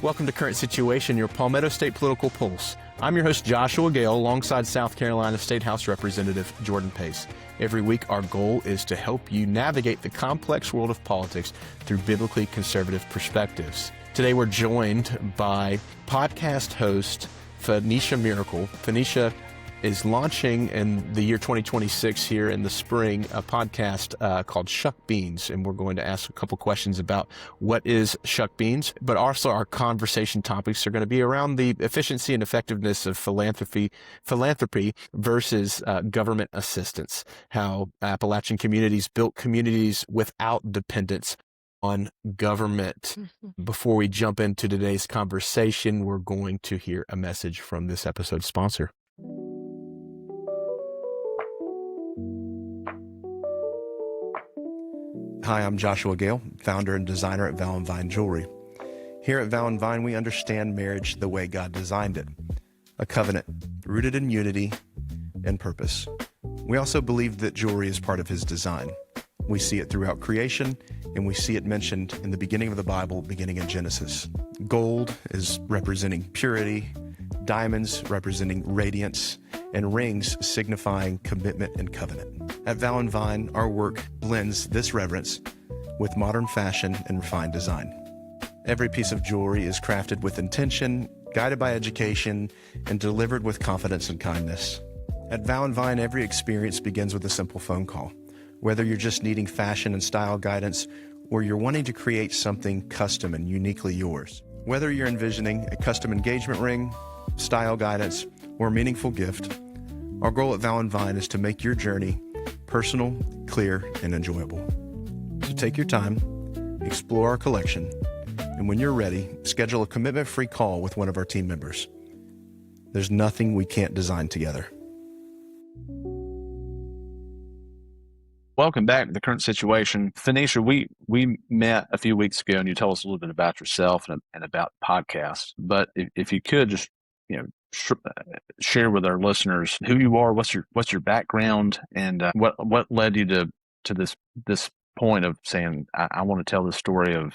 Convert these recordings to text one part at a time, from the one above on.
Welcome to Current Situation, your Palmetto State political pulse. I'm your host, Joshua Gale, alongside South Carolina State House Representative Jordan Pace. Every week, our goal is to help you navigate the complex world of politics through biblically conservative perspectives. Today, we're joined by podcast host Phoenicia Miracle. Phoenicia is launching in the year 2026 here in the spring a podcast called Shuck Beans, and we're going to ask a couple questions about what is Shuck Beans, but also our conversation topics are going to be around the efficiency and effectiveness of philanthropy versus government assistance, how Appalachian communities built communities without dependence on government. Before we jump into today's conversation, we're going to hear a message from this episode's sponsor. Hi, I'm Joshua Gale, founder and designer at Val & Vine Jewelry. Here at Val & Vine, we understand marriage the way God designed it, a covenant rooted in unity and purpose. We also believe that jewelry is part of His design. We see it throughout creation, and we see it mentioned in the beginning of the Bible, beginning in Genesis. Gold is representing purity, diamonds representing radiance, and rings signifying commitment and covenant. At Val & Vine, our work blends this reverence with modern fashion and refined design. Every piece of jewelry is crafted with intention, guided by education, and delivered with confidence and kindness. At Val & Vine, every experience begins with a simple phone call. Whether you're just needing fashion and style guidance, or you're wanting to create something custom and uniquely yours. Whether you're envisioning a custom engagement ring, style guidance, or a meaningful gift, our goal at Val & Vine is to make your journey personal, clear, and enjoyable. So take your time, explore our collection, and when you're ready, schedule a commitment-free call with one of our team members. There's nothing we can't design together. Welcome back to The Current Situation. Phoenicia, we met a few weeks ago, and you told us a little bit about yourself and about podcasts. But if you could just, share with our listeners who you are, what's your background, and what led you to this point of saying, I want to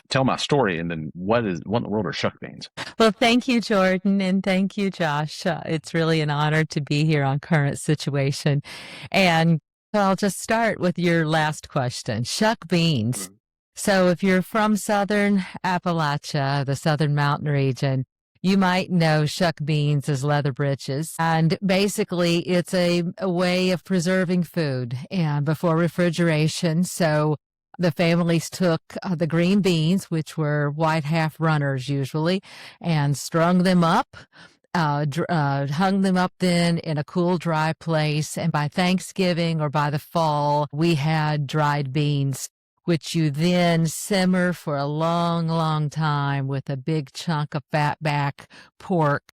tell my story, and then what in the world are Shuck Beans? Well, thank you, Jordan, and thank you, Josh. It's really an honor to be here on Current Situation. And I'll just start with your last question, Shuck Beans. So if you're from Southern Appalachia, the Southern Mountain region, you might know Shuck Beans as leather breeches. And basically, it's a way of preserving food and before refrigeration. So the families took the green beans, which were white half runners usually, and strung them up. Hung them up then in a cool, dry place. And by Thanksgiving or by the fall, we had dried beans, which you then simmer for a long, long time with a big chunk of fat back pork.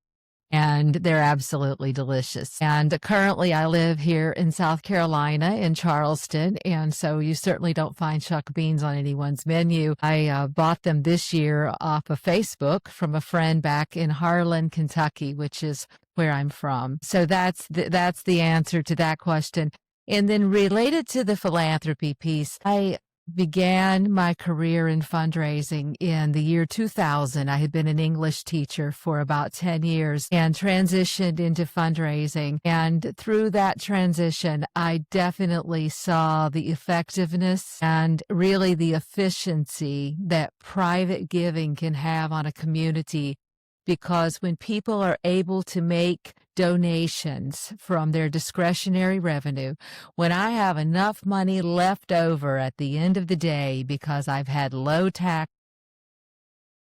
And they're absolutely delicious. And currently I live here in South Carolina in Charleston. And so you certainly don't find Shuck Beans on anyone's menu. I bought them this year off of Facebook from a friend back in Harlan, Kentucky, which is where I'm from. So that's the answer to that question. And then related to the philanthropy piece, I began my career in fundraising in the year 2000. I had been an English teacher for about 10 years and transitioned into fundraising. And through that transition, I definitely saw the effectiveness and really the efficiency that private giving can have on a community. Because when people are able to make donations from their discretionary revenue, when I have enough money left over at the end of the day because I've had low tax,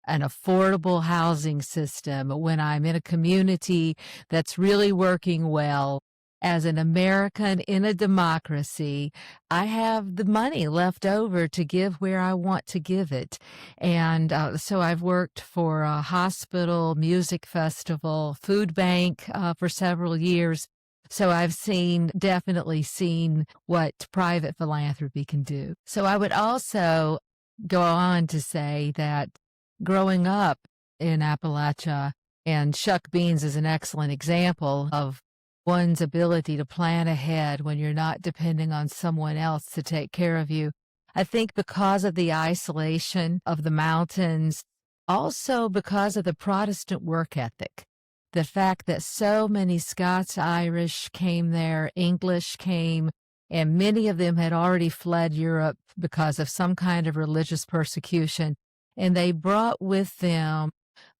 an affordable housing system, when I'm in a community that's really working well, as an American in a democracy, I have the money left over to give where I want to give it. And so I've worked for a hospital, music festival, food bank for several years. So I've definitely seen what private philanthropy can do. So I would also go on to say that growing up in Appalachia, and Shuck Beans is an excellent example of one's ability to plan ahead when you're not depending on someone else to take care of you. I think because of the isolation of the mountains also because of the Protestant work ethic. The fact that so many Scots-Irish came there, English came, and many of them had already fled Europe because of some kind of religious persecution. And they brought with them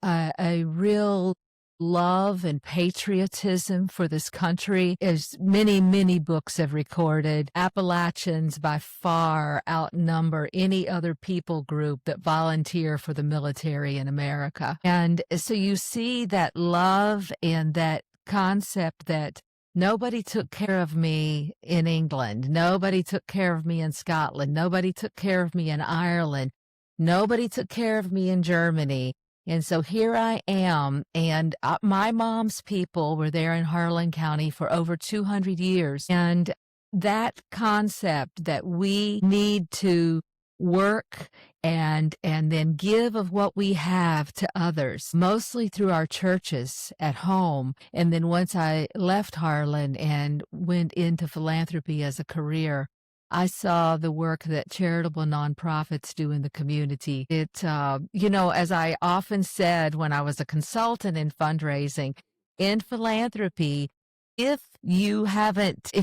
a real love and patriotism for this country. As many, many books have recorded, Appalachians by far outnumber any other people group that volunteer for the military in America. And so you see that love and that concept that nobody took care of me in England. Nobody took care of me in Scotland. Nobody took care of me in Ireland. Nobody took care of me in Germany. And so here I am, and my mom's people were there in Harlan County for over 200 years. And that concept that we need to work and then give of what we have to others, mostly through our churches at home. And then once I left Harlan and went into philanthropy as a career, I saw the work that charitable nonprofits do in the community. As I often said when I was a consultant in fundraising, in philanthropy, if you haven't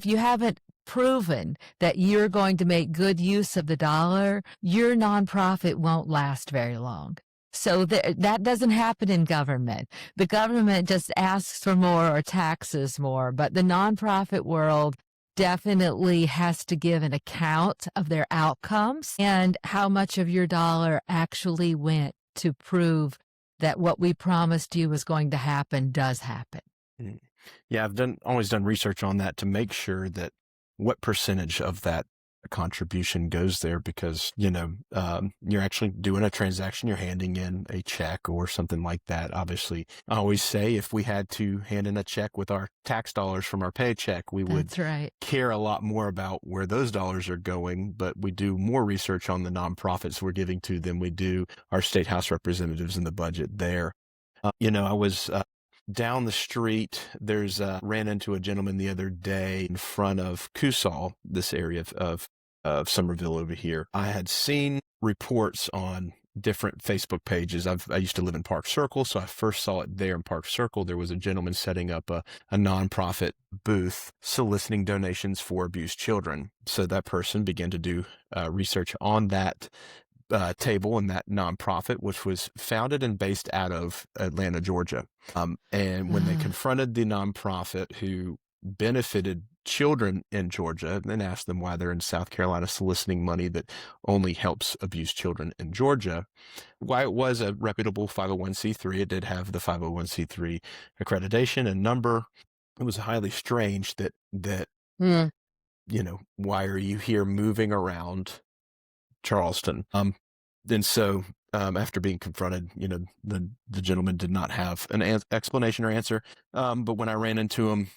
proven that you're going to make good use of the dollar, your nonprofit won't last very long. So that doesn't happen in government. The government just asks for more or taxes more, but the nonprofit world definitely has to give an account of their outcomes and how much of your dollar actually went to prove that what we promised you was going to happen does happen. Yeah, I've always done research on that to make sure that what percentage of that contribution goes there, because, you're actually doing a transaction, you're handing in a check or something like that. Obviously, I always say if we had to hand in a check with our tax dollars from our paycheck, we would care a lot more about where those dollars are going, but we do more research on the nonprofits we're giving to than we do our state house representatives in the budget there. I was down the street, ran into a gentleman the other day in front of Kusal, this area of Somerville over here. I had seen reports on different Facebook pages. I used to live in Park Circle, so I first saw it there in Park Circle. There was a gentleman setting up a nonprofit booth soliciting donations for abused children. So that person began to do research on that table and that nonprofit, which was founded and based out of Atlanta, Georgia. And when they confronted the nonprofit who benefited children in Georgia and asked them why they're in South Carolina soliciting money that only helps abused children in Georgia, why it was a reputable 501c3, it did have the 501c3 accreditation and number. It was highly strange that why are you here moving around Charleston? And so after being confronted, the gentleman did not have an explanation or answer. But when I ran into him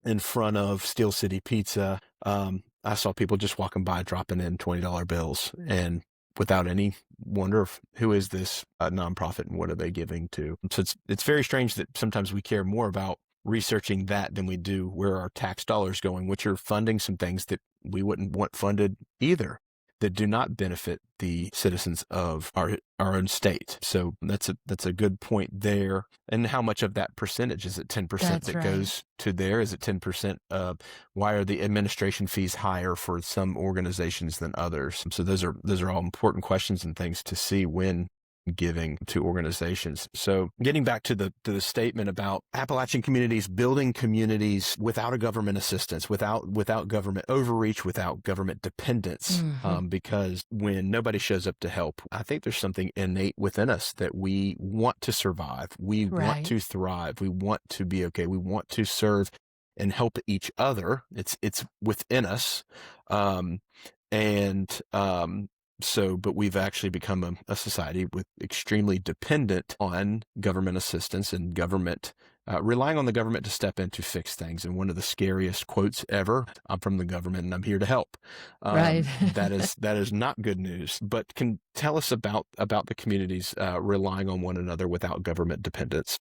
in front of Steel City Pizza, I saw people just walking by, dropping in $20 bills, and without any wonder of who is this nonprofit and what are they giving to. So it's very strange that sometimes we care more about researching that than we do where our tax dollars going, which are funding some things that we wouldn't want funded either, that do not benefit the citizens of our own state. So that's a good point there. And how much of that percentage is it? 10% that goes to there? Is it 10%? Why are the administration fees higher for some organizations than others? So those are all important questions and things to see when giving to organizations. So getting back to the statement about Appalachian communities, building, without a government assistance, without government overreach, without government dependence, because when nobody shows up to help, I think there's something innate within us that we want to survive. We want to thrive. We want to be okay. We want to serve and help each other. It's within us. But we've actually become a society with extremely dependent on government assistance and government, relying on the government to step in to fix things. And one of the scariest quotes ever, I'm from the government and I'm here to help. That is not good news, but can tell us about the communities relying on one another without government dependence.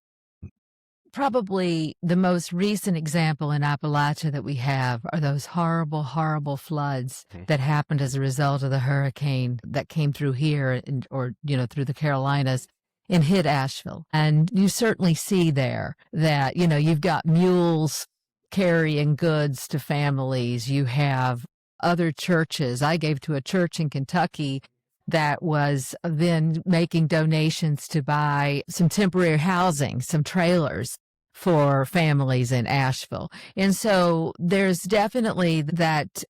probably the most recent example in Appalachia that we have are those horrible, horrible floods that happened as a result of the hurricane that came through here or through the Carolinas and hit Asheville. And you certainly see there that, you've got mules carrying goods to families. You have other churches. I gave to a church in Kentucky that was then making donations to buy some temporary housing, some trailers for families in Asheville. And so there's definitely that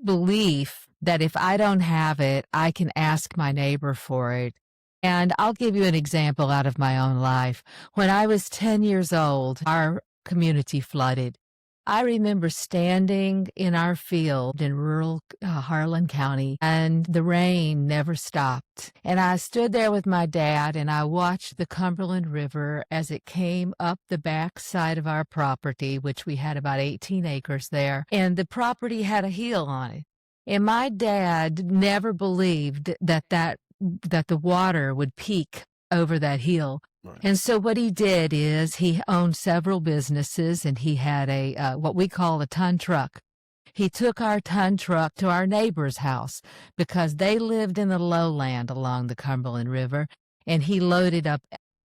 belief that if I don't have it, I can ask my neighbor for it. And I'll give you an example out of my own life. When I was 10 years old, our community flooded. I remember standing in our field in rural Harlan County, and the rain never stopped. And I stood there with my dad, and I watched the Cumberland River as it came up the back side of our property, which we had about 18 acres there, and the property had a hill on it. And my dad never believed that the water would peak over that hill. Right. And so what he did is he owned several businesses, and he had a what we call a ton truck. He took our ton truck to our neighbor's house because they lived in the lowland along the Cumberland River, and he loaded up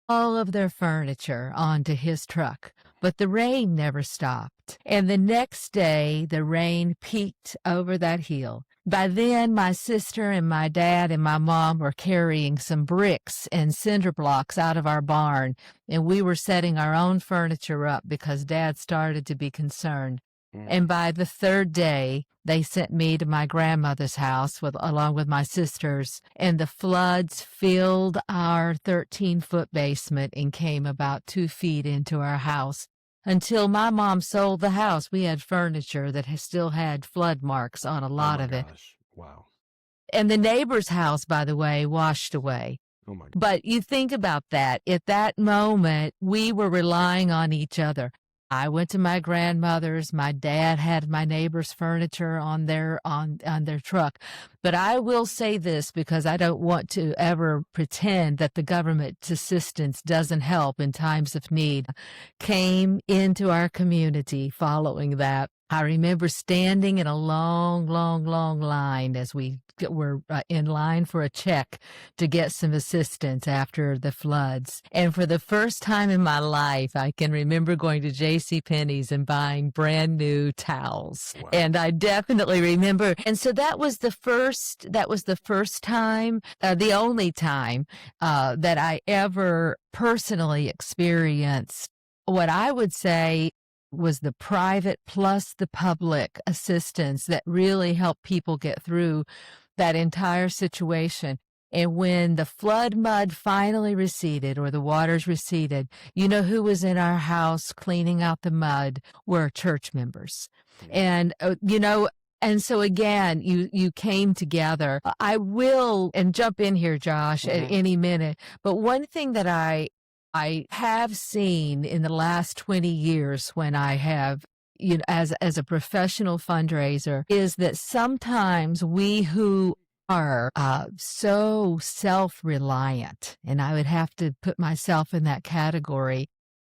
all of their furniture onto his truck. But the rain never stopped. And the next day, the rain peaked over that hill. By then, my sister and my dad and my mom were carrying some bricks and cinder blocks out of our barn, and we were setting our own furniture up because Dad started to be concerned. And by the third day, they sent me to my grandmother's house along with my sisters, and the floods filled our 13-foot basement and came about 2 feet into our house. Until my mom sold the house, we had furniture that still had flood marks on a lot of it. Wow. And the neighbor's house, by the way, washed away. Oh my God. But you think about that. At that moment, we were relying on each other. I went to my grandmother's. My dad had my neighbor's furniture on their truck. But I will say this because I don't want to ever pretend that the government assistance doesn't help in times of need. Came into our community following that. I remember standing in a long, long, long line as we were in line for a check to get some assistance after the floods. And for the first time in my life, I can remember going to JCPenney's and buying brand new towels. Wow. And I definitely remember. And so that was the first time, the only time that I ever personally experienced what I would say was the private plus the public assistance that really helped people get through that entire situation. And when the flood mud finally receded or the waters receded, you know who was in our house cleaning out the mud were church members. And, and so again, you came together. I will, and jump in here, Josh, at any minute. But one thing that I have seen in the last 20 years when I have, as a professional fundraiser, is that sometimes we who are so self-reliant, and I would have to put myself in that category,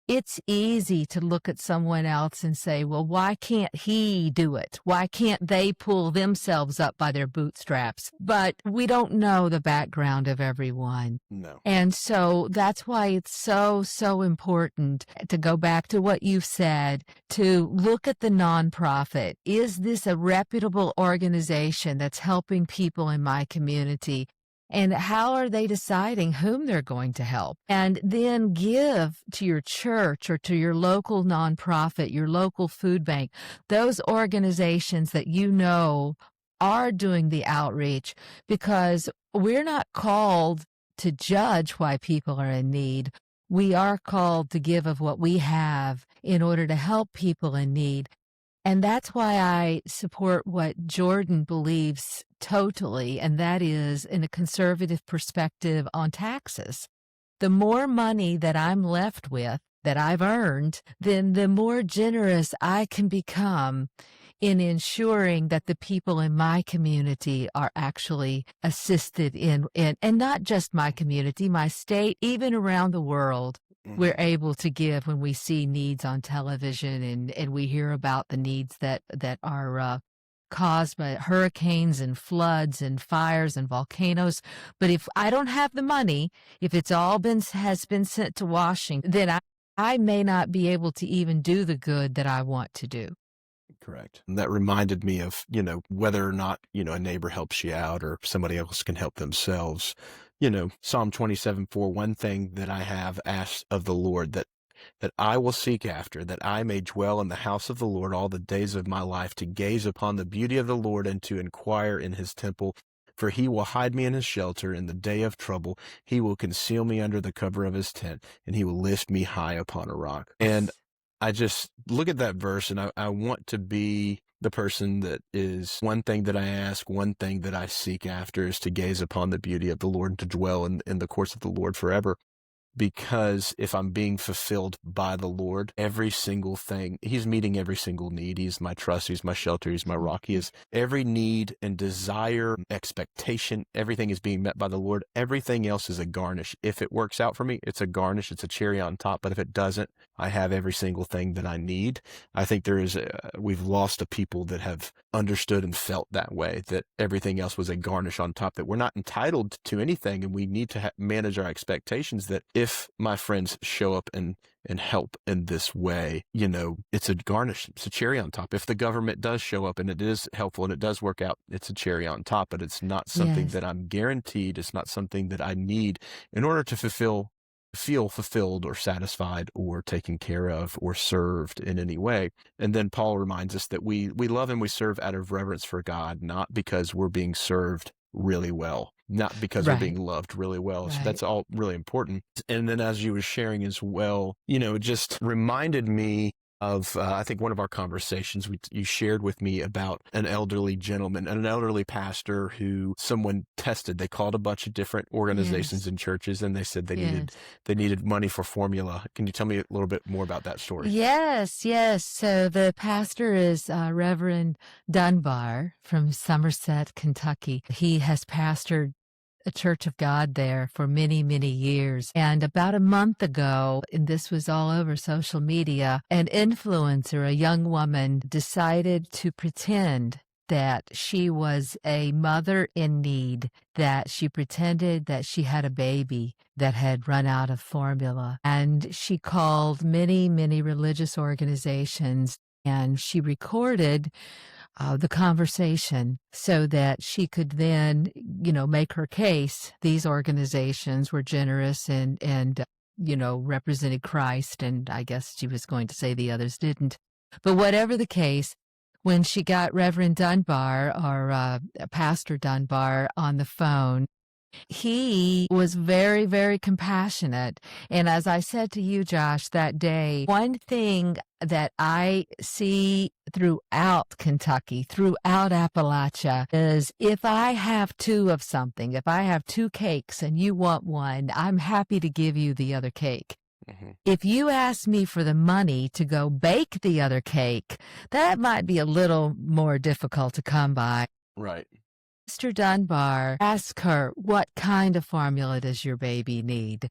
it's easy to look at someone else and say, well, why can't he do it? Why can't they pull themselves up by their bootstraps? But we don't know the background of everyone. No. And so that's why it's so, so important to go back to what you've said, to look at the nonprofit. Is this a reputable organization that's helping people in my community? And how are they deciding whom they're going to help? And then give to your church or to your local nonprofit, your local food bank, those organizations that you know are doing the outreach, because we're not called to judge why people are in need. We are called to give of what we have in order to help people in need. And that's why I support what Jordan believes totally, and that is in a conservative perspective on taxes. The more money that I'm left with, that I've earned, then the more generous I can become in ensuring that the people in my community are actually assisted in and not just my community, my state, even around the world. we're able to give when we see needs on television and we hear about the needs that are caused by hurricanes and floods and fires and volcanoes. But if I don't have the money, if it's all has been sent to Washington, then I may not be able to even do the good that I want to do. Correct. And that reminded me of, whether or not, a neighbor helps you out or somebody else can help themselves. Psalm 27:4, one thing that I have asked of the Lord that I will seek after, that I may dwell in the house of the Lord all the days of my life, to gaze upon the beauty of the Lord and to inquire in his temple. For he will hide me in his shelter in the day of trouble. He will conceal me under the cover of his tent, and he will lift me high upon a rock. And I just look at that verse, and I want to be the person that is, one thing that I ask, one thing that I seek after is to gaze upon the beauty of the Lord and to dwell in the courts of the Lord forever. Because if I'm being fulfilled by the Lord, every single thing, he's meeting every single need. He's my trust. He's my shelter. He's my rock. He is every need and desire, expectation. Everything is being met by the Lord. Everything else is a garnish. If it works out for me, it's a garnish. It's a cherry on top. But if it doesn't, I have every single thing that I need. I think we've lost a people that have understood and felt that way, that everything else was a garnish on top, that we're not entitled to anything. And we need to manage our expectations, that if my friends show up and help in this way, it's a garnish, it's a cherry on top. If the government does show up and it is helpful and it does work out, it's a cherry on top, but it's not something that I'm guaranteed. It's not something that I need in order to feel fulfilled or satisfied or taken care of or served in any way. And then Paul reminds us that we love and we serve out of reverence for God, not because we're being served really well, not because we're being loved really well. So that's all really important. And then as you were sharing as well, it just reminded me of, I think one of our conversations, you shared with me about an elderly gentleman, an elderly pastor who someone tested. They called a bunch of different organizations and churches, and they said they needed money for formula. Can you tell me a little bit more about that story? Yes. So the pastor is Reverend Dunbar from Somerset, Kentucky. He has pastored a Church of God there for many, many years. And about a month ago, and this was all over social media, an influencer, a young woman, decided to pretend that she was a mother in need, that she pretended that she had a baby that had run out of formula. And she called many, many religious organizations, and she recorded the conversation so that she could then, make her case. These organizations were generous and represented Christ. And I guess she was going to say the others didn't. But whatever the case, when she got Reverend Dunbar or Pastor Dunbar on the phone, he was very, very compassionate. And as I said to you, Josh, that day, one thing that I see throughout Kentucky, throughout Appalachia, is if I have two of something, if I have two cakes and you want one, I'm happy to give you the other cake. Mm-hmm. If you ask me for the money to go bake the other cake, that might be a little more difficult to come by. Right. Mr. Dunbar asked her, what kind of formula does your baby need?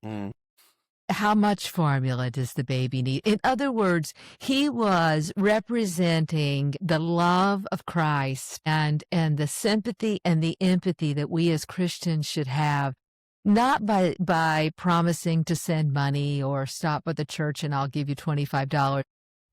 How much formula does the baby need? In other words, he was representing the love of Christ and the sympathy and the empathy that we as Christians should have, not by promising to send money or stop at the church and I'll give you $25,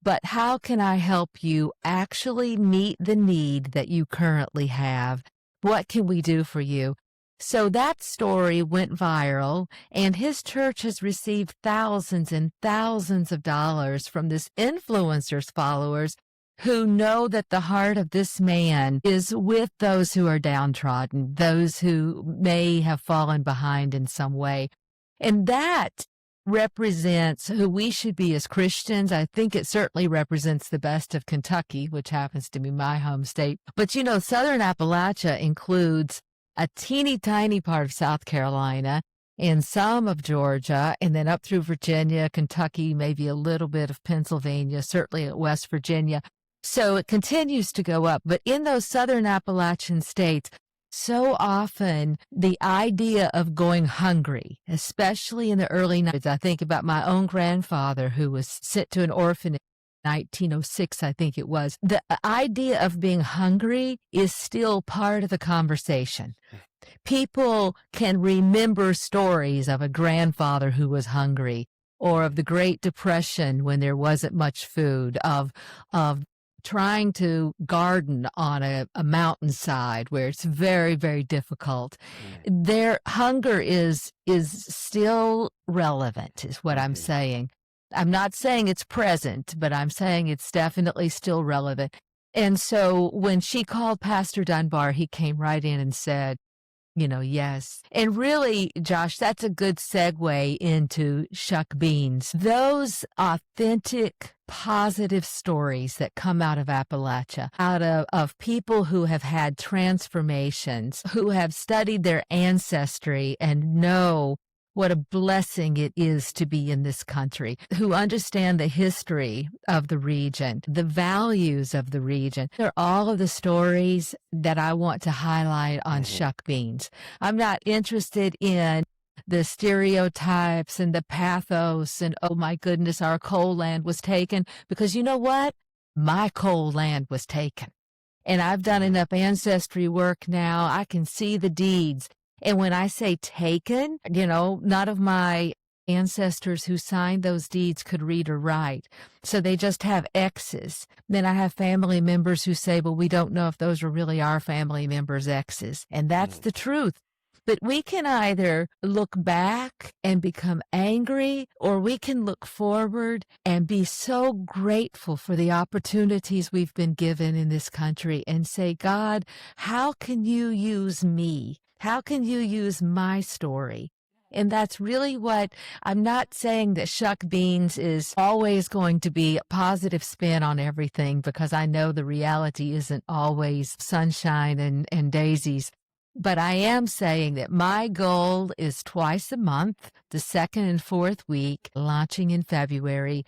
but how can I help you actually meet the need that you currently have? What can we do for you? So that story went viral, and his church has received thousands and thousands of dollars from this influencer's followers who know that the heart of this man is with those who are downtrodden, those who may have fallen behind in some way. And that represents who we should be as Christians. I think it certainly represents the best of Kentucky, which happens to be my home state. But Southern Appalachia includes a teeny tiny part of South Carolina and some of Georgia, and then up through Virginia, Kentucky, maybe a little bit of Pennsylvania, certainly at West Virginia. So it continues to go up. But in those Southern Appalachian states, So often, the idea of going hungry, especially in the early 90s, I think about my own grandfather who was sent to an orphanage in 1906, I think it was. The idea of being hungry is still part of the conversation. People can remember stories of a grandfather who was hungry, or of the Great Depression when there wasn't much food, of trying to garden on a mountainside where it's very, very difficult. Their hunger is still relevant, is what I'm saying. I'm not saying it's present, but I'm saying it's definitely still relevant. And so when she called Pastor Dunbar, he came right in and said, yes. And really, Josh, that's a good segue into Shuck Beans. Those authentic, positive stories that come out of Appalachia, out of people who have had transformations, who have studied their ancestry and know what a blessing it is to be in this country, who understand the history of the region, the values of the region. They're all of the stories that I want to highlight on Shuck Beans. I'm not interested in the stereotypes and the pathos and, oh my goodness, our coal land was taken, because you know what? My coal land was taken. And I've done enough ancestry work now. I can see the deeds. And when I say taken, none of my ancestors who signed those deeds could read or write. So they just have X's. Then I have family members who say, well, we don't know if those were really our family members' X's. And that's the truth. But we can either look back and become angry, or we can look forward and be so grateful for the opportunities we've been given in this country and say, God, how can you use me? How can you use my story? And that's really what I'm not saying that Shuck Beans is always going to be a positive spin on everything, because I know the reality isn't always sunshine and daisies. But I am saying that my goal is twice a month, the second and fourth week, launching in February,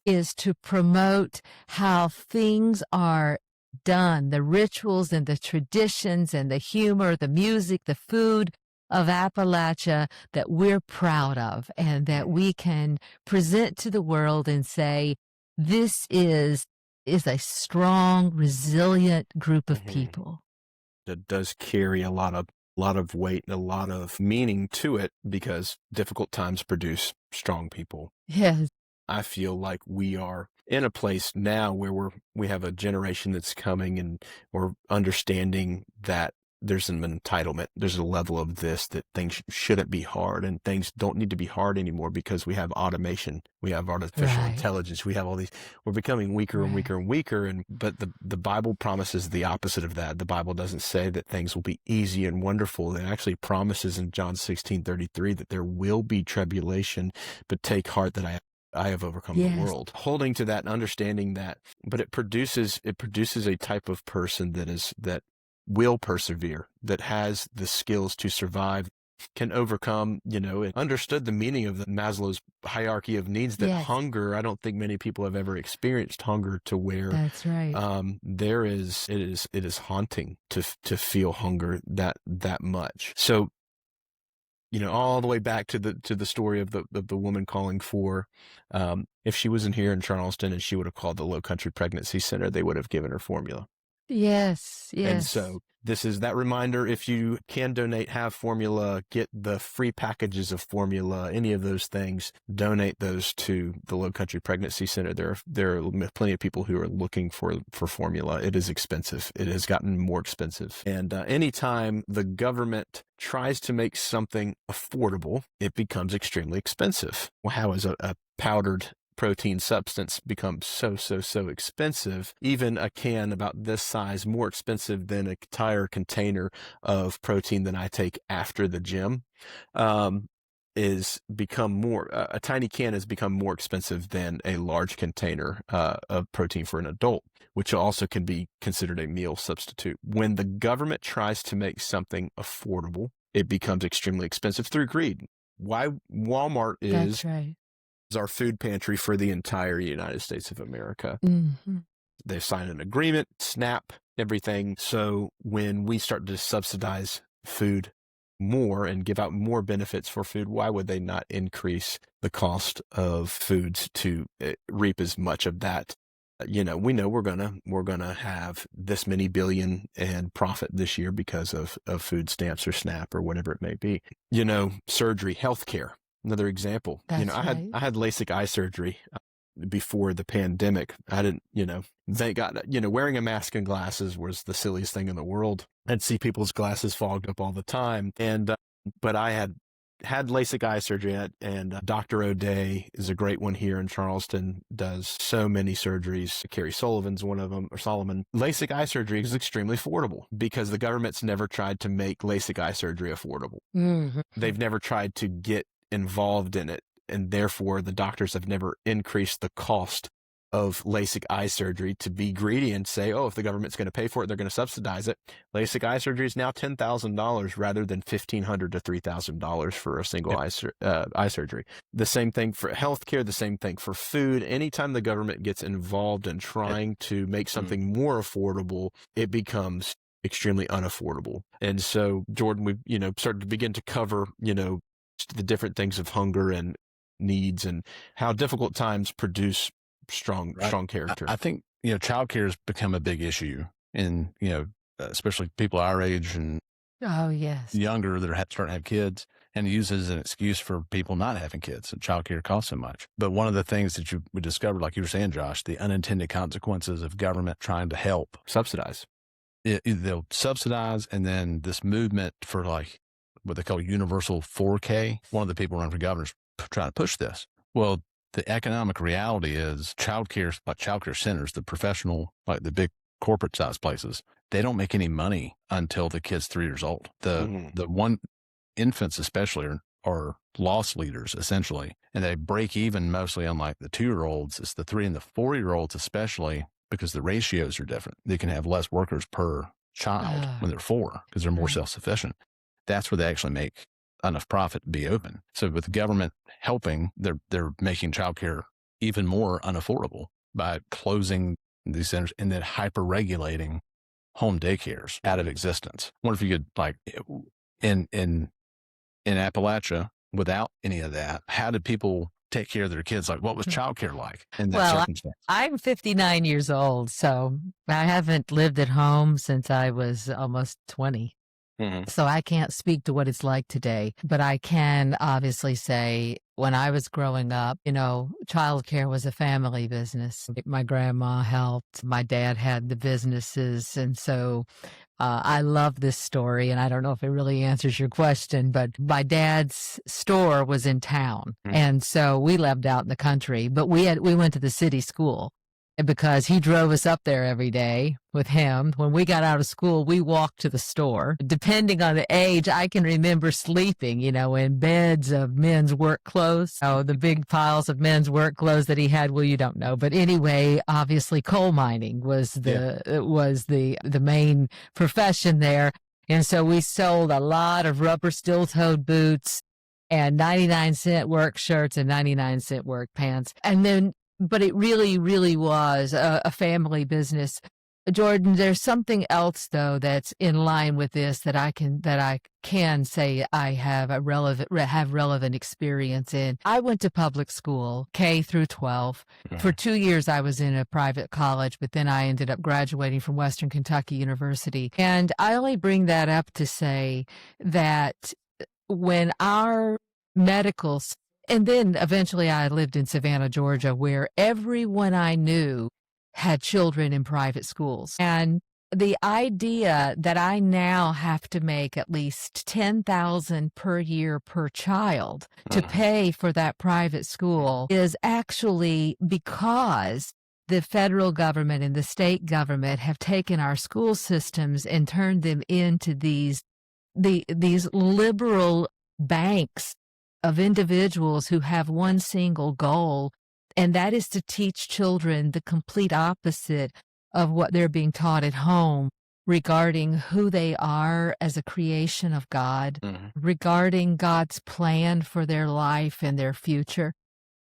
is to promote how things are done, the rituals and the traditions and the humor, the music, the food of Appalachia that we're proud of and that we can present to the world and say, this is a strong, resilient group of people. That does carry a lot of weight and a lot of meaning to it, because difficult times produce strong people. Yes. I feel like we are in a place now where we have a generation that's coming, and we're understanding that there's an entitlement. There's a level of this, that things shouldn't be hard, and things don't need to be hard anymore because we have automation. We have artificial intelligence. We have all these, we're becoming weaker and weaker and weaker. But the Bible promises the opposite of that. The Bible doesn't say that things will be easy and wonderful. It actually promises in John 16:33 that there will be tribulation, but take heart that I have overcome the world. Holding to that and understanding that, but it produces a type of person that will persevere, that has the skills to survive, can overcome, and understood the meaning of the Maslow's hierarchy of needs, that hunger, I don't think many people have ever experienced hunger to where that's right. It is haunting to feel hunger that much. So, all the way back to the story of the woman calling for, if she wasn't here in Charleston and she would have called the Low Country Pregnancy Center, they would have given her formula. Yes. And so this is that reminder. If you can donate, have formula, get the free packages of formula, any of those things, donate those to the Low Country Pregnancy Center. There are plenty of people who are looking for formula. It is expensive. It has gotten more expensive. And anytime the government tries to make something affordable, it becomes extremely expensive. Well, how is a powdered protein substance becomes so expensive? Even a can about this size, more expensive than an entire container of protein that I take after the gym, is become more, a tiny can has become more expensive than a large container of protein for an adult, which also can be considered a meal substitute. When the government tries to make something affordable, it becomes extremely expensive through greed. Why Walmart is our food pantry for the entire United States of America. They've signed an agreement, SNAP, everything. So when we start to subsidize food more and give out more benefits for food, why would they not increase the cost of foods to reap as much of that? We know we're gonna have this many billion in profit this year because of food stamps or SNAP or whatever it may be. Surgery, healthcare, another example. That's I had LASIK eye surgery before the pandemic. I didn't, thank God, wearing a mask and glasses was the silliest thing in the world. I'd see people's glasses fogged up all the time. And, but I had LASIK eye surgery, and Dr. O'Day is a great one here in Charleston, does so many surgeries. Carrie Sullivan's one of them, or Solomon. LASIK eye surgery is extremely affordable because the government's never tried to make LASIK eye surgery affordable. Mm-hmm. They've never tried to get involved in it. And therefore, the doctors have never increased the cost of LASIK eye surgery to be greedy and say, oh, if the government's going to pay for it, they're going to subsidize it. LASIK eye surgery is now $10,000 rather than $1,500 to $3,000 for a single eye surgery. The same thing for healthcare, the same thing for food. Anytime the government gets involved in trying to make something more affordable, it becomes extremely unaffordable. And so, Jordan, we've, started to begin to cover, the different things of hunger and needs and how difficult times produce strong character. I think, childcare has become a big issue in, especially people our age and younger that are starting to have kids, and use it as an excuse for people not having kids. And childcare costs so much. But one of the things that we discovered, like you were saying, Josh, the unintended consequences of government trying to help subsidize. They'll subsidize, and then this movement for like what they call universal 4K. One of the people running for governor is trying to push this. Well, the economic reality is childcare, like childcare centers, the professional, like the big corporate size places, they don't make any money until the kid's 3 years old. The infants especially are loss leaders essentially, and they break even mostly on like the 2-year-olds. It's the 3 and the 4-year-olds especially, because the ratios are different. They can have less workers per child when they're 4 because they're more self-sufficient. That's where they actually make enough profit to be open. So with the government helping, they're making childcare even more unaffordable by closing these centers and then hyper-regulating home daycares out of existence. I wonder if you could, like, in Appalachia, without any of that, how did people take care of their kids? Like, what was childcare like in that circumstance? I'm 59 years old, so I haven't lived at home since I was almost 20. Mm-hmm. So I can't speak to what it's like today, but I can obviously say when I was growing up, childcare was a family business. My grandma helped. My dad had the businesses. And so I love this story, and I don't know if it really answers your question, but my dad's store was in town. Mm-hmm. And so we lived out in the country, but we went to the city school. Because he drove us up there every day with him. When we got out of school, we walked to the store. Depending on the age, I can remember sleeping, in beds of men's work clothes. Oh, the big piles of men's work clothes that he had. Well, you don't know. But anyway, obviously coal mining was the main profession there. And so we sold a lot of rubber steel-toed boots and 99-cent work shirts and 99-cent work pants. And then but it really, really was a family business. Jordan, there's something else though that's in line with this that I can say I have relevant experience in. I went to public school, K through 12. Mm-hmm. For 2 years, I was in a private college, but then I ended up graduating from Western Kentucky University. And I only bring that up to say that when our medical and then eventually I lived in Savannah, Georgia, where everyone I knew had children in private schools. And the idea that I now have to make at least $10,000 per year per child to pay for that private school is actually because the federal government and the state government have taken our school systems and turned them into these liberal banks of individuals who have one single goal, and that is to teach children the complete opposite of what they're being taught at home regarding who they are as a creation of God, regarding God's plan for their life and their future.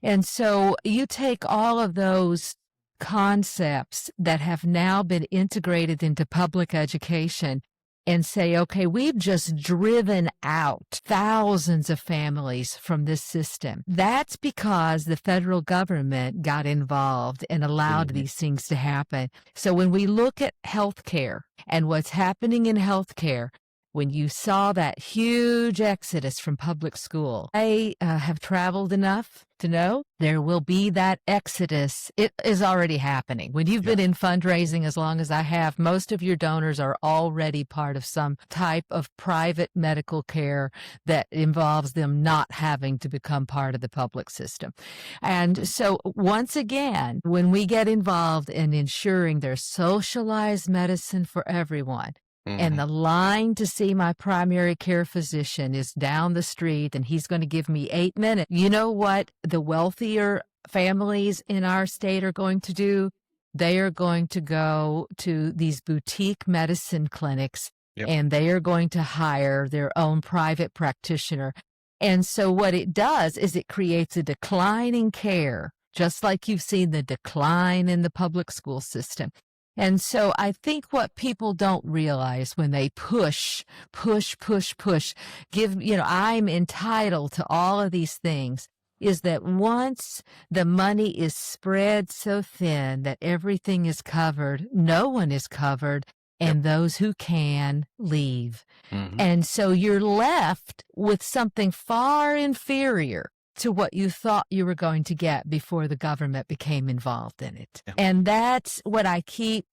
And so you take all of those concepts that have now been integrated into public education and say, okay, we've just driven out thousands of families from this system. That's because the federal government got involved and allowed these things to happen. So when we look at healthcare and what's happening in healthcare, when you saw that huge exodus from public school, I have traveled enough to know there will be that exodus. It is already happening. When you've been in fundraising as long as I have, most of your donors are already part of some type of private medical care that involves them not having to become part of the public system. And so once again, when we get involved in ensuring there's socialized medicine for everyone, and the line to see my primary care physician is down the street and he's going to give me 8 minutes. You know what the wealthier families in our state are going to do? They are going to go to these boutique medicine clinics and they are going to hire their own private practitioner. And so what it does is it creates a decline in care, just like you've seen the decline in the public school system. And so I think what people don't realize when they push, I'm entitled to all of these things, is that once the money is spread so thin that everything is covered, no one is covered, and those who can leave. And so you're left with something far inferior to what you thought you were going to get before the government became involved in it. And that's what I keep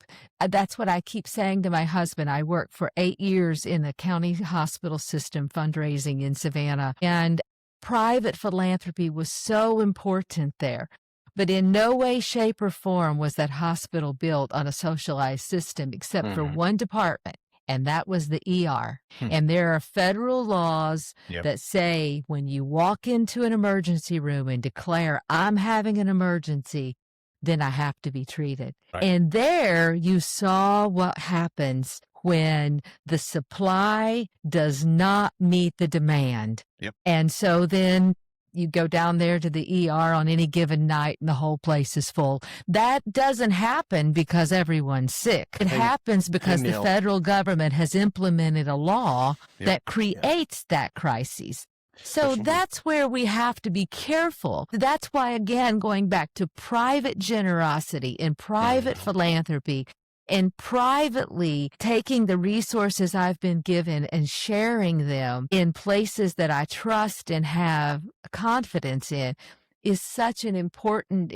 saying to my husband. I worked for 8 years in the county hospital system fundraising in Savannah, and private philanthropy was so important there. But in no way, shape, or form was that hospital built on a socialized system except for one department. And that was the ER. And there are federal laws that say when you walk into an emergency room and declare, I'm having an emergency, then I have to be treated. And there you saw what happens when the supply does not meet the demand. And so then you go down there to the ER on any given night and the whole place is full. That doesn't happen because everyone's sick. It happens because the federal government has implemented a law that creates that crisis. So that's where we have to be careful. That's why, again, going back to private generosity and private philanthropy, and privately taking the resources I've been given and sharing them in places that I trust and have confidence in is such an important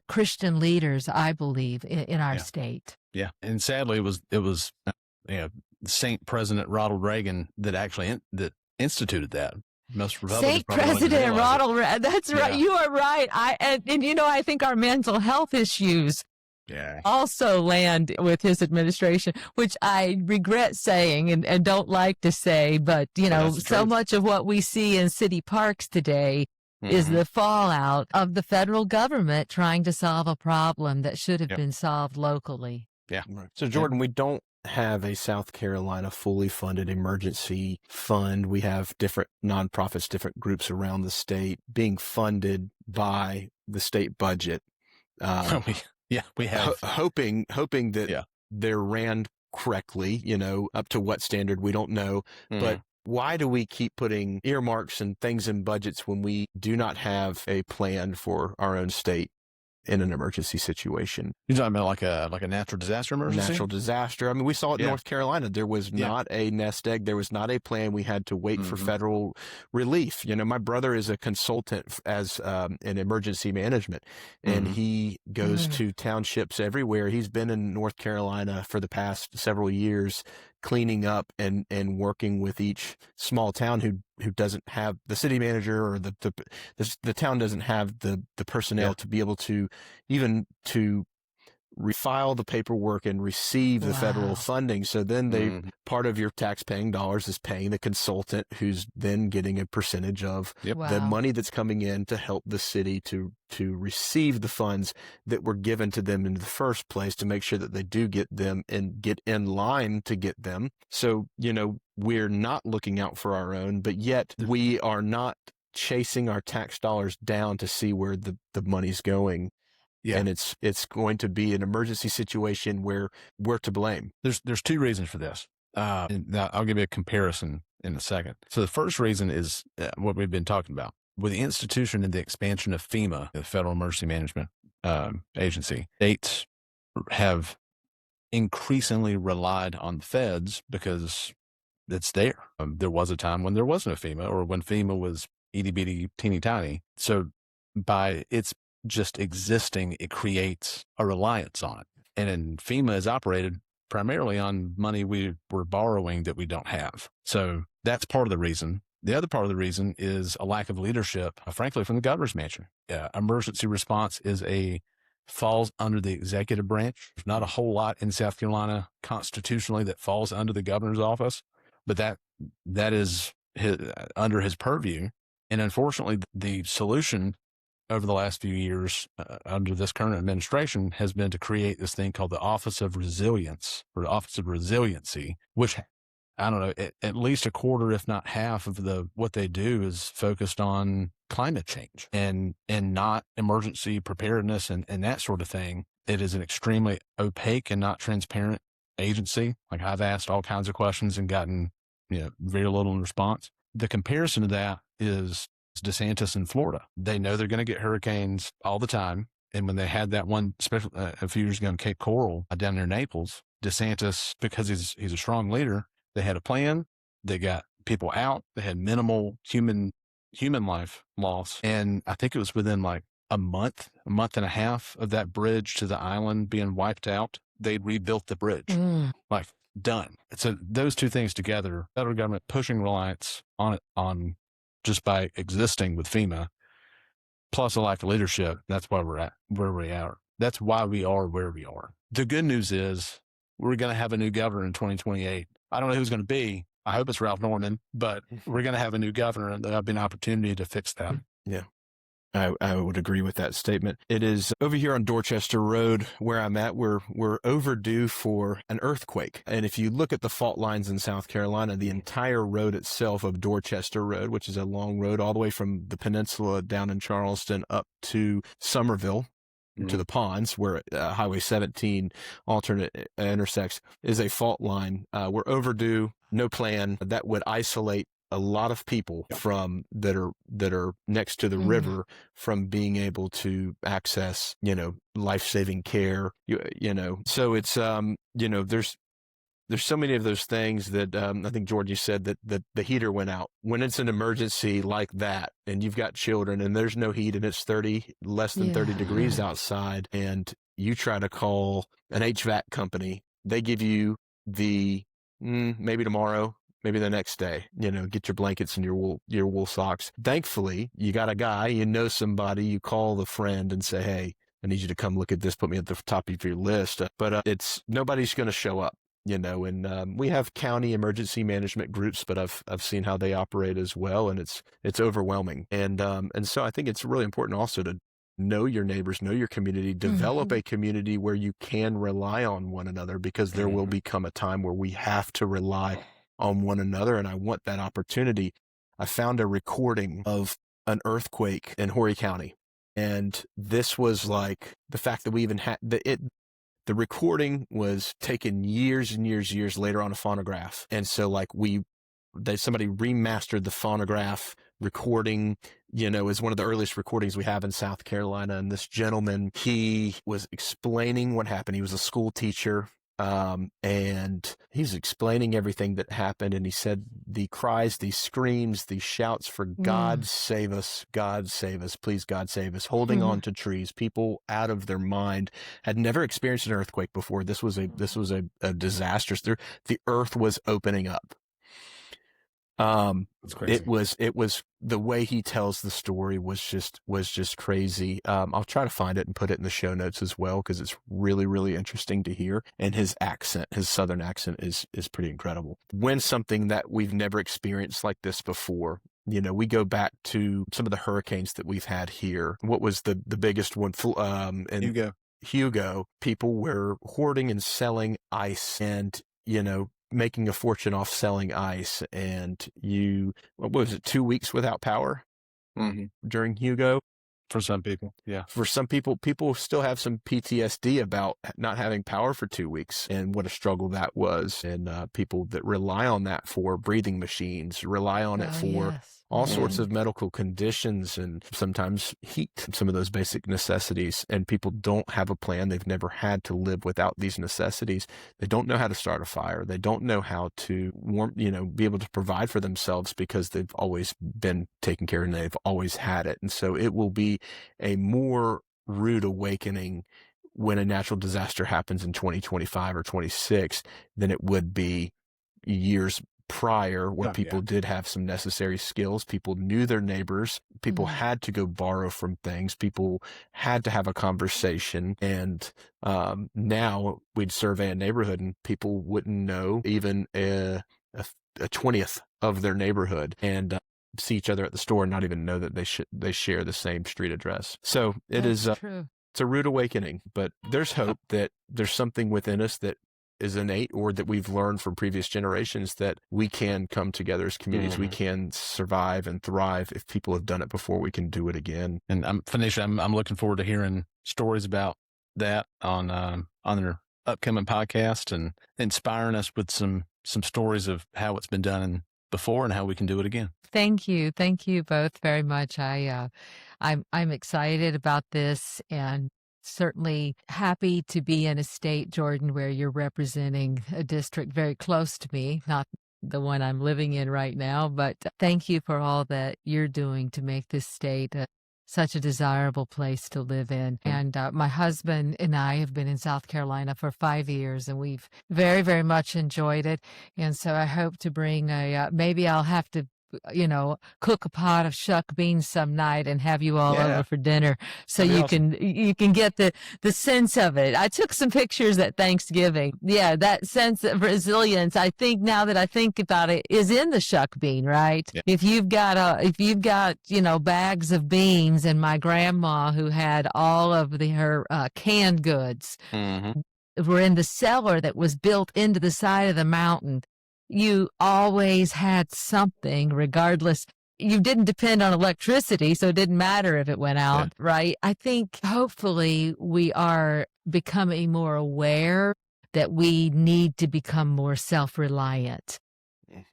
Christian leaders, I believe, in our state. And sadly, it was Saint President Ronald Reagan that actually that instituted that. Most Republicans Saint President Ronald Reagan. That's right. You are right. I think our mental health issues also land with his administration, which I regret saying and don't like to say, but so much of what we see in city parks today is the fallout of the federal government trying to solve a problem that should have been solved locally. So Jordan, we don't have a South Carolina fully funded emergency fund. We have different nonprofits, different groups around the state being funded by the state budget. We have hoping that they're ran correctly, up to what standard, we don't know. But why do we keep putting earmarks and things in budgets when we do not have a plan for our own state in an emergency situation? You're talking about like a natural disaster emergency? Natural disaster. I mean, we saw it in North Carolina. There was not a nest egg. There was not a plan. We had to wait for federal relief. My brother is a consultant as in emergency management, and he goes to townships everywhere. He's been in North Carolina for the past several years, cleaning up and working with each small town who doesn't have the city manager, or the town doesn't have the personnel to be able to even to refile the paperwork and receive the federal funding. So then part of your tax paying dollars is paying the consultant, who's then getting a percentage of the money that's coming in to help the city to receive the funds that were given to them in the first place, to make sure that they do get them and get in line to get them. So, we're not looking out for our own, but yet we are not chasing our tax dollars down to see where the money's going. Yeah. And it's going to be an emergency situation where we're to blame. There's two reasons for this. And now I'll give you a comparison in a second. So the first reason is what we've been talking about. With the institution and the expansion of FEMA, the Federal Emergency Management Agency, states have increasingly relied on the feds because it's there. There was a time when there was no FEMA, or when FEMA was itty bitty, teeny tiny. So by its just existing, it creates a reliance on it. And then FEMA is operated primarily on money we were borrowing that we don't have. So that's part of the reason. The other part of the reason is a lack of leadership, frankly, from the governor's mansion. Emergency response falls under the executive branch. There's not a whole lot in South Carolina constitutionally that falls under the governor's office, but that is under his purview. And unfortunately, the solution over the last few years under this current administration has been to create this thing called the Office of Resilience, or the Office of Resiliency, which, I don't know, at least a quarter, if not half of what they do is focused on climate change and not emergency preparedness and that sort of thing. It is an extremely opaque and not transparent agency. Like, I've asked all kinds of questions and gotten, very little in response. The comparison to that is DeSantis in Florida. They know they're going to get hurricanes all the time. And when they had that one special a few years ago in Cape Coral down near Naples, DeSantis, because he's a strong leader, they had a plan. They got people out. They had minimal human life loss. And I think it was within like a month and a half of that bridge to the island being wiped out, they rebuilt the bridge. Like, done. So those two things together, federal government pushing reliance on it, on just by existing with FEMA, plus a lack of leadership, that's why we're at where we are. That's why we are where we are. The good news is we're going to have a new governor in 2028. I don't know who's going to be. I hope it's Ralph Norman, but we're going to have a new governor, and there'll be an opportunity to fix that. Yeah. I would agree with that statement. It is over here on Dorchester Road where I'm at. We're overdue for an earthquake. And if you look at the fault lines in South Carolina, the entire road itself of Dorchester Road, which is a long road all the way from the peninsula down in Charleston up to Somerville, to the ponds where Highway 17 alternate intersects, is a fault line. We're overdue, no plan. That would isolate a lot of people from that are next to the river from being able to access, life-saving care, so it's, there's so many of those things that, I think George, you said that the heater went out when it's an emergency like that, and you've got children and there's no heat and it's less than 30 degrees outside, and you try to call an HVAC company. They give you the, maybe tomorrow, maybe the next day, get your blankets and your wool socks. Thankfully, you got a guy, somebody, you call the friend and say, hey, I need you to come look at this, put me at the top of your list. But nobody's going to show up, and we have county emergency management groups, but I've seen how they operate as well. And it's overwhelming. And so I think it's really important also to know your neighbors, know your community, develop a community where you can rely on one another, because there will become a time where we have to rely on one another. And I want that opportunity. I found a recording of an earthquake in Horry County. And this was like the fact that we even had the recording was taken years and years later on a phonograph. And so like somebody remastered the phonograph recording, is one of the earliest recordings we have in South Carolina. And this gentleman, he was explaining what happened. He was a school teacher. And he's explaining everything that happened. And he said the cries, these screams, these shouts for God save us, please God save us, holding on to trees, people out of their mind, had never experienced an earthquake before. This was a disastrous, the earth was opening up. It was the way he tells the story was just crazy. I'll try to find it and put it in the show notes as well, because it's really, really interesting to hear. And his Southern accent is pretty incredible. When something that we've never experienced like this before, we go back to some of the hurricanes that we've had here. What was the biggest one? Hugo, people were hoarding and selling ice and, making a fortune off selling ice. And what was it, 2 weeks without power during Hugo? For some people, yeah. For some people, people still have some PTSD about not having power for 2 weeks and what a struggle that was. And people that rely on that for breathing machines, rely on it for all sorts of medical conditions and sometimes heat, some of those basic necessities. And people don't have a plan. They've never had to live without these necessities. They don't know how to start a fire. They don't know how to be able to provide for themselves because they've always been taken care of and they've always had it. And so it will be a more rude awakening when a natural disaster happens in 2025 or 26 than it would be years prior, where people did have some necessary skills. People knew their neighbors. People had to go borrow from things. People had to have a conversation. And now we'd survey a neighborhood and people wouldn't know even a 20th of their neighborhood, and see each other at the store and not even know that they share the same street address. So it's a rude awakening, but there's hope that there's something within us that is innate or that we've learned from previous generations that we can come together as communities. We can survive and thrive. If people have done it before, we can do it again. And Phoenicia, I'm looking forward to hearing stories about that on their upcoming podcast and inspiring us with some stories of how it's been done before and how we can do it again. Thank you both very much. I'm excited about this and certainly happy to be in a state, Jordan, where you're representing a district very close to me, not the one I'm living in right now, but thank you for all that you're doing to make this state such a desirable place to live in. And my husband and I have been in South Carolina for 5 years, and we've very, very much enjoyed it. And so I hope to bring maybe I'll have to cook a pot of shuck beans some night and have you all over for dinner so you can get the sense of it. I took some pictures at Thanksgiving. Yeah, that sense of resilience, I think now that I think about it, is in the shuck bean, right? Yeah. If you've got bags of beans, and my grandma who had all of her canned goods were in the cellar that was built into the side of the mountain. You always had something, regardless. You didn't depend on electricity, so it didn't matter if it went out, right? I think hopefully we are becoming more aware that we need to become more self-reliant,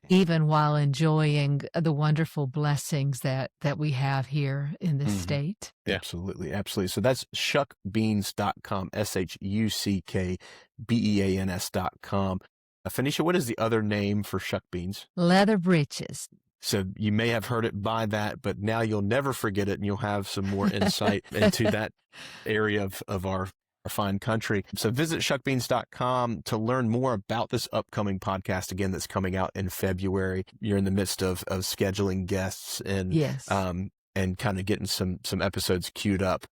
even while enjoying the wonderful blessings that we have here in this state. Yeah. Absolutely. So that's shuckbeans.com, ShuckBeans.com. Phoenicia, what is the other name for Shuck Beans? Leather breeches. So you may have heard it by that, but now you'll never forget it, and you'll have some more insight into that area of our fine country. So visit shuckbeans.com to learn more about this upcoming podcast, again, that's coming out in February. You're in the midst of scheduling guests and kind of getting some episodes queued up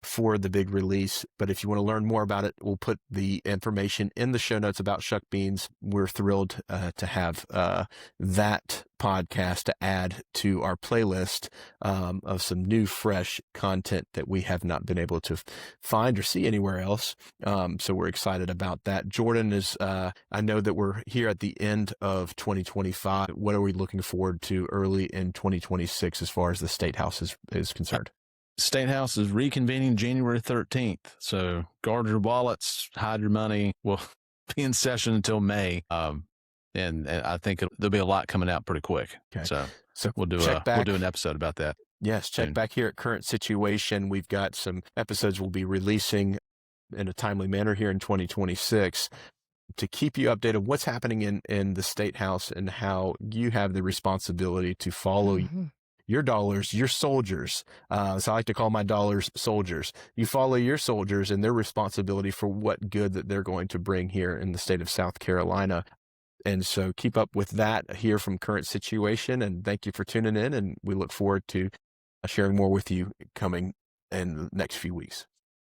for the big release. But if you want to learn more about it, we'll put the information in the show notes about Shuck Beans. We're thrilled to have that podcast to add to our playlist of some new, fresh content that we have not been able to find or see anywhere else. So we're excited about that. Jordan, I know that we're here at the end of 2025. What are we looking forward to early in 2026 as far as the State House is concerned? State House is reconvening January 13th. So guard your wallets, hide your money. We'll be in session until May. And I think there'll be a lot coming out pretty quick. Okay. So we'll do an episode about that. Yes. Check back here at Current Situation. We've got some episodes we'll be releasing in a timely manner here in 2026 to keep you updated what's happening in the State House and how you have the responsibility to follow your dollars, your soldiers. So I like to call my dollars soldiers. You follow your soldiers and their responsibility for what good that they're going to bring here in the state of South Carolina. And so keep up with that here from Current Situation. And thank you for tuning in. And we look forward to sharing more with you coming in the next few weeks.